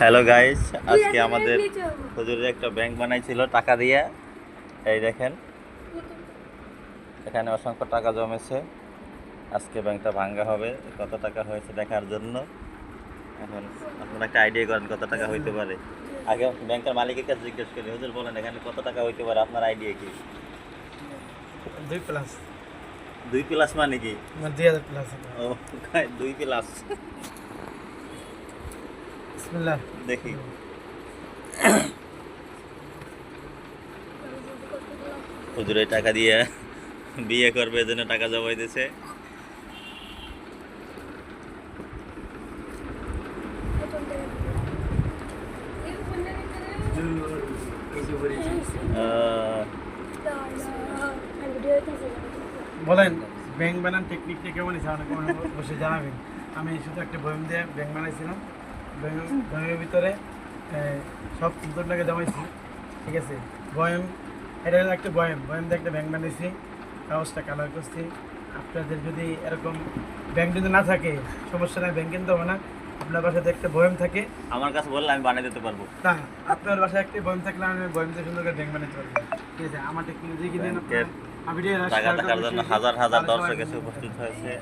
Hello guys, আজকে আমাদের হুজুরের একটা ব্যাংক বানাইছিল টাকা দিয়ে। এই দেখেন, এখানে অসংখ্য টাকা জমেছে। আজকে ব্যাংকটা ভাঙ্গা হবে, কত টাকা হয়েছে দেখার জন্য। এখন আপনারা একটা আইডিয়া করেন কত টাকা হইতে পারে। আগে ব্যাংকের মালিকের কাছে জিজ্ঞেস করি, হুজুর বলেন এখানে কত টাকা হইতে পারে, আপনার আইডিয়া কি? 2 প্লাস 2 প্লাস মানে কি? 2000 প্লাস। ও 2 প্লাস। বিসমিল্লাহ দেখি হুজুর এই টাকা দিয়ে বিয়ে করবে, এজন্য টাকা জমাইতেছে। বলেন ব্যাংক বানান টেকনিকটা কেমন হয়েছে অনেক অবশ্যই জানাবেন। আমি শুধু একটা বয়ম দিয়ে ব্যাংক বানাইছিলাম। বয়মের ভিতরে সব টাকা জমাইছি, ঠিক আছে। বয়ম এটা হলো একটা বয়ম দিয়ে একটা ব্যাংক বানিয়েছি, কাগজটা কালার করছি। আপনাদের যদি এরকম ব্যাংক যদি না থাকে সমস্যা নাই, ব্যাংক কিনতে হবে না। আপনার বাসাতে একটা বয়ম থাকে, আমার কাছে বললে আমি বানিয়ে দিতে পারবো। না আপনার বাসায় একটা বয়ম থাকলে আমি বয়ম দিয়ে সুন্দর করে ব্যাংক বানাতে পারবো, ঠিক আছে। আমার টেকনোলজি কিনে টাকা টাকার জন্য হাজার হাজার দর্শক এসে উপস্থিত হয়েছে।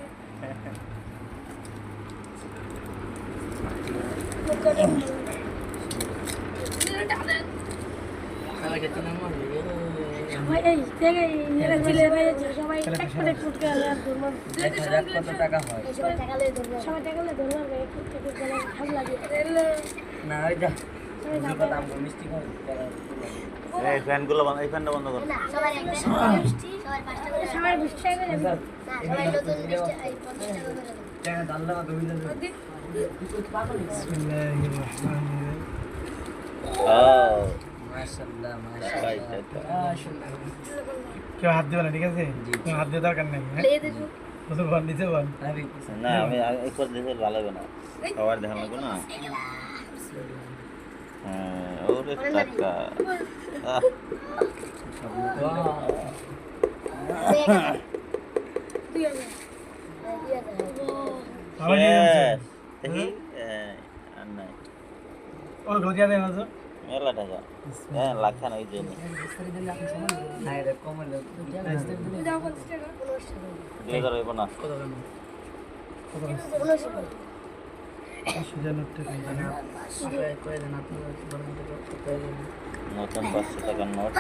এই ফ্যানগুলো বন্ধ, এই ফ্যানটা বন্ধ করো। কেউ হাত দিবে না, ঠিক আছে। কেউ হাত দিয়ে দরকার নেই, বল নিচে বল। না আমি একবার দেখে ভালো হবে না, সবার দেখা লাগবে না। হ্যাঁ ওরে টাকা। দেখি আর নাই ওগুলো দিয়ে দেন না মেলা টাকা। হ্যাঁ লাখখান ওই জন্য দিয়ে ধরো এবার না। নতুন 500 টাকার নোট।